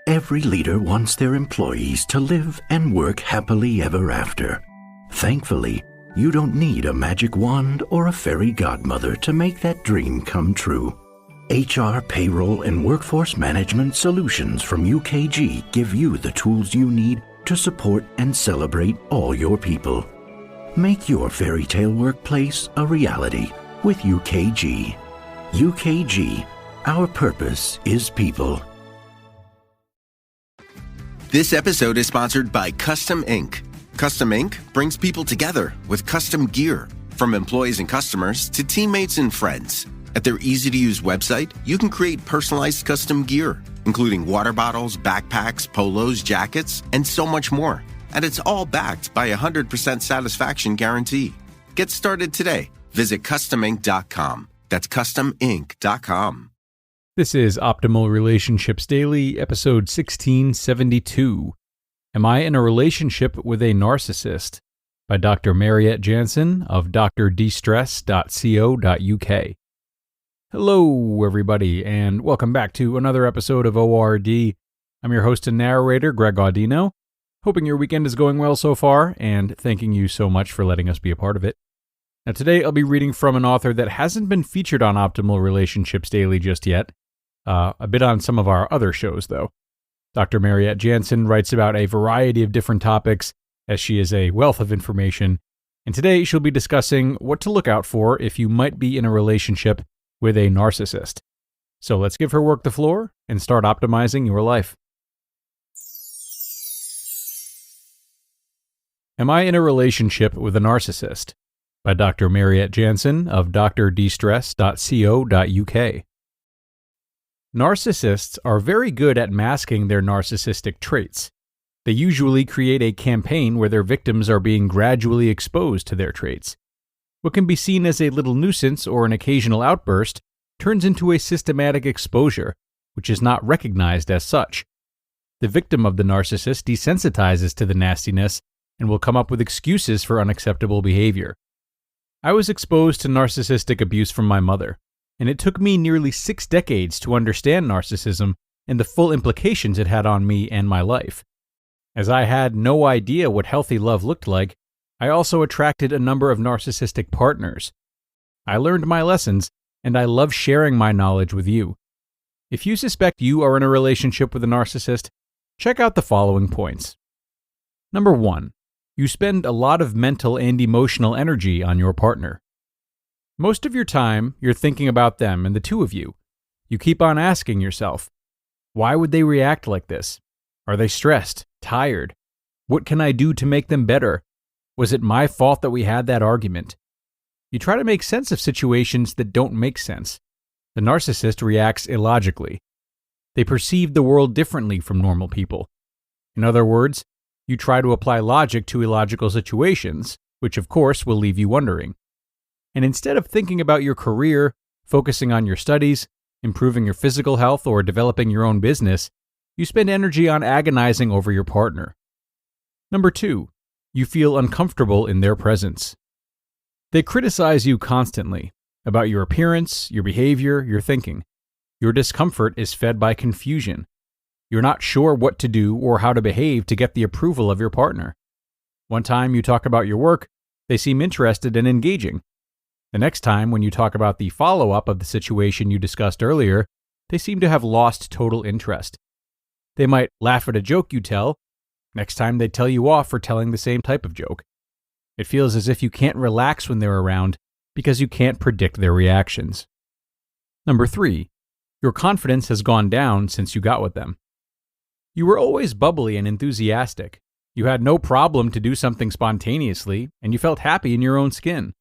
Every leader wants their employees to live and work happily ever after. Thankfully, you don't need a magic wand or a fairy godmother to make that dream come true. HR, payroll, and workforce management solutions from UKG give you the tools you need to support and celebrate all your people. Make your fairy tale workplace a reality with UKG. UKG, our purpose is people. This episode is sponsored by Custom Ink. Custom Ink brings people together with custom gear, from employees and customers to teammates and friends. At their easy-to-use website, you can create personalized custom gear, including water bottles, backpacks, polos, jackets, and so much more. And it's all backed by a 100% satisfaction guarantee. Get started today. Visit customink.com. That's customink.com. This is Optimal Relationships Daily, episode 1672. Am I in a relationship with a narcissist? By Dr. Mariette Jansen of Dr. Destress.co.uk. Hello, everybody, and welcome back to another episode of ORD. I'm your host and narrator, Greg Audino. Hoping your weekend is going well so far, and thanking you so much for letting us be a part of it. Now, today I'll be reading from an author that hasn't been featured on Optimal Relationships Daily just yet. A bit on some of our other shows, though. Dr. Mariette Jansen writes about a variety of different topics, as she is a wealth of information, and today she'll be discussing what to look out for if you might be in a relationship with a narcissist. So let's give her work the floor and start optimizing your life. Am I in a relationship with a narcissist? By Dr. Mariette Jansen of Dr. Destress.co.uk. Narcissists are very good at masking their narcissistic traits. They usually create a campaign where their victims are being gradually exposed to their traits. What can be seen as a little nuisance or an occasional outburst turns into a systematic exposure, which is not recognized as such. The victim of the narcissist desensitizes to the nastiness and will come up with excuses for unacceptable behavior. I was exposed to narcissistic abuse from my mother, and it took me nearly 6 decades to understand narcissism and the full implications it had on me and my life. As I had no idea what healthy love looked like, I also attracted a number of narcissistic partners. I learned my lessons, and I love sharing my knowledge with you. If you suspect you are in a relationship with a narcissist, check out the following points. Number 1. You spend a lot of mental and emotional energy on your partner. Most of your time, you're thinking about them and the two of you. You keep on asking yourself, why would they react like this? Are they stressed, tired? What can I do to make them better? Was it my fault that we had that argument? You try to make sense of situations that don't make sense. The narcissist reacts illogically. They perceive the world differently from normal people. In other words, you try to apply logic to illogical situations, which of course will leave you wondering. And instead of thinking about your career, focusing on your studies, improving your physical health, or developing your own business, you spend energy on agonizing over your partner. Number 2, you feel uncomfortable in their presence. They criticize you constantly about your appearance, your behavior, your thinking. Your discomfort is fed by confusion. You're not sure what to do or how to behave to get the approval of your partner. One time you talk about your work, they seem interested and engaging. The next time, when you talk about the follow-up of the situation you discussed earlier, they seem to have lost total interest. They might laugh at a joke you tell. Next time, they tell you off for telling the same type of joke. It feels as if you can't relax when they're around because you can't predict their reactions. Number 3, your confidence has gone down since you got with them. You were always bubbly and enthusiastic. You had no problem to do something spontaneously, and you felt happy in your own skin.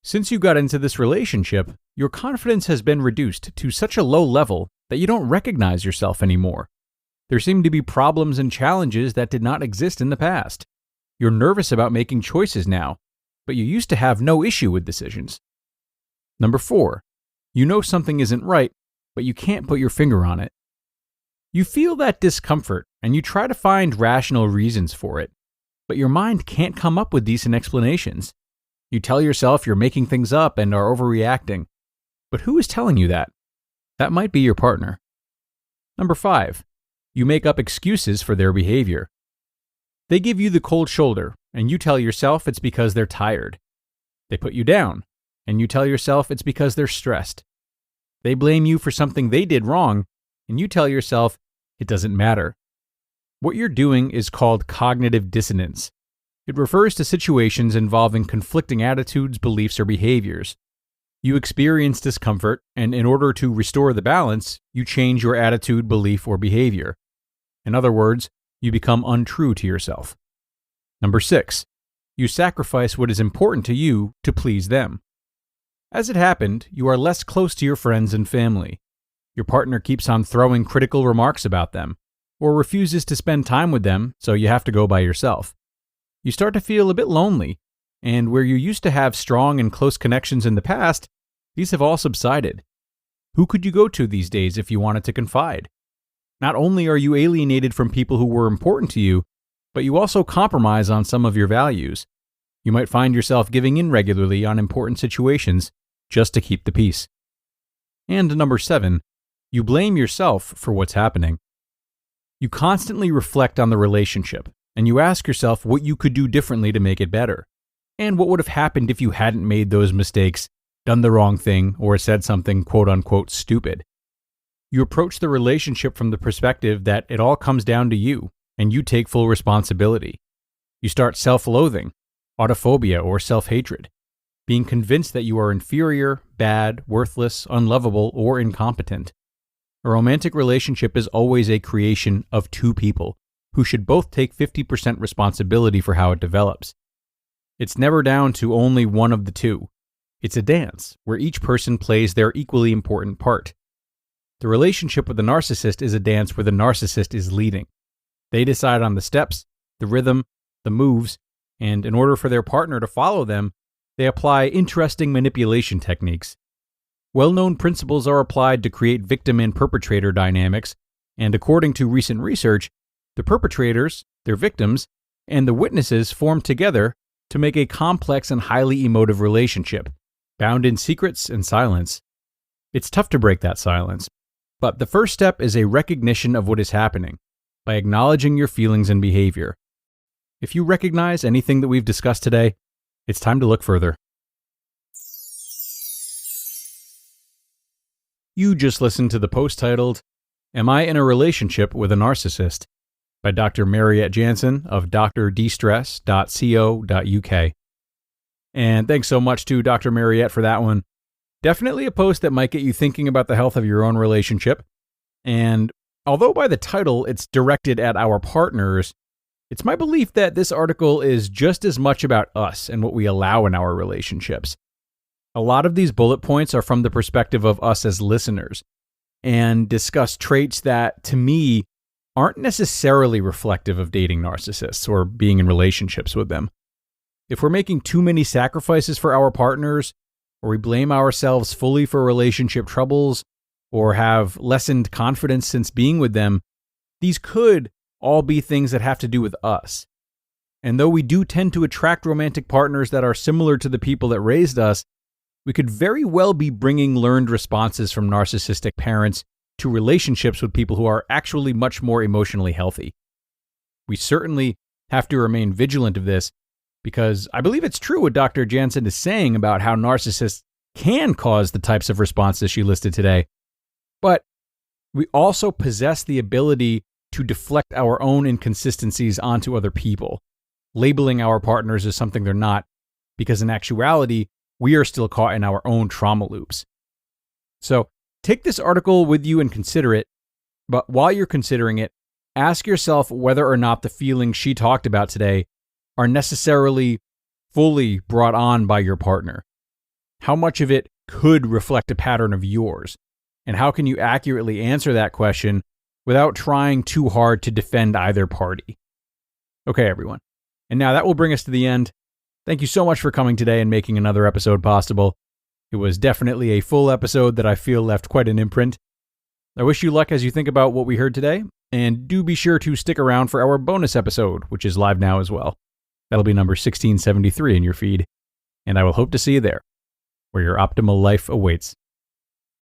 Since you got into this relationship, your confidence has been reduced to such a low level that you don't recognize yourself anymore. There seem to be problems and challenges that did not exist in the past. You're nervous about making choices now, but you used to have no issue with decisions. Number 4, you know something isn't right, but you can't put your finger on it. You feel that discomfort, and you try to find rational reasons for it, but your mind can't come up with decent explanations. You tell yourself you're making things up and are overreacting. But who is telling you that? That might be your partner. Number 5, You make up excuses for their behavior. They give you the cold shoulder, and you tell yourself it's because they're tired. They put you down, and you tell yourself it's because they're stressed. They blame you for something they did wrong, and you tell yourself it doesn't matter. What you're doing is called cognitive dissonance. It refers to situations involving conflicting attitudes, beliefs, or behaviors. You experience discomfort, and in order to restore the balance, you change your attitude, belief, or behavior. In other words, you become untrue to yourself. Number 6, you sacrifice what is important to you to please them. As it happened, you are less close to your friends and family. Your partner keeps on throwing critical remarks about them, or refuses to spend time with them, so you have to go by yourself. You start to feel a bit lonely, and where you used to have strong and close connections in the past, these have all subsided. Who could you go to these days if you wanted to confide? Not only are you alienated from people who were important to you, but you also compromise on some of your values. You might find yourself giving in regularly on important situations just to keep the peace. And number 7, you blame yourself for what's happening. You constantly reflect on the relationship, and you ask yourself what you could do differently to make it better, and what would have happened if you hadn't made those mistakes, done the wrong thing, or said something quote-unquote stupid. You approach the relationship from the perspective that it all comes down to you, and you take full responsibility. You start self-loathing, autophobia, or self-hatred, being convinced that you are inferior, bad, worthless, unlovable, or incompetent. A romantic relationship is always a creation of two people who should both take 50% responsibility for how it develops. It's never down to only one of the two. It's a dance where each person plays their equally important part. The relationship with the narcissist is a dance where the narcissist is leading. They decide on the steps, the rhythm, the moves, and in order for their partner to follow them, they apply interesting manipulation techniques. Well-known principles are applied to create victim and perpetrator dynamics, and according to recent research, the perpetrators, their victims, and the witnesses form together to make a complex and highly emotive relationship, bound in secrets and silence. It's tough to break that silence, but the first step is a recognition of what is happening, by acknowledging your feelings and behavior. If you recognize anything that we've discussed today, it's time to look further. You just listened to the post titled, "Am I in a Relationship with a Narcissist?" by Dr. Mariette Jansen of Destress.co.uk. And thanks so much to Dr. Mariette for that one. Definitely a post that might get you thinking about the health of your own relationship. And although by the title it's directed at our partners, it's my belief that this article is just as much about us and what we allow in our relationships. A lot of these bullet points are from the perspective of us as listeners and discuss traits that, to me, aren't necessarily reflective of dating narcissists or being in relationships with them. If we're making too many sacrifices for our partners, or we blame ourselves fully for relationship troubles, or have lessened confidence since being with them, these could all be things that have to do with us. And though we do tend to attract romantic partners that are similar to the people that raised us, we could very well be bringing learned responses from narcissistic parents to relationships with people who are actually much more emotionally healthy. We certainly have to remain vigilant of this, because I believe it's true what Dr. Jansen is saying about how narcissists can cause the types of responses she listed today. But we also possess the ability to deflect our own inconsistencies onto other people, labeling our partners as something they're not, because in actuality, we are still caught in our own trauma loops. So take this article with you and consider it, but while you're considering it, ask yourself whether or not the feelings she talked about today are necessarily fully brought on by your partner. How much of it could reflect a pattern of yours? And how can you accurately answer that question without trying too hard to defend either party? Okay, everyone. And now that will bring us to the end. Thank you so much for coming today and making another episode possible. It was definitely a full episode that I feel left quite an imprint. I wish you luck as you think about what we heard today, and do be sure to stick around for our bonus episode, which is live now as well. That'll be number 1673 in your feed, and I will hope to see you there, where your optimal life awaits.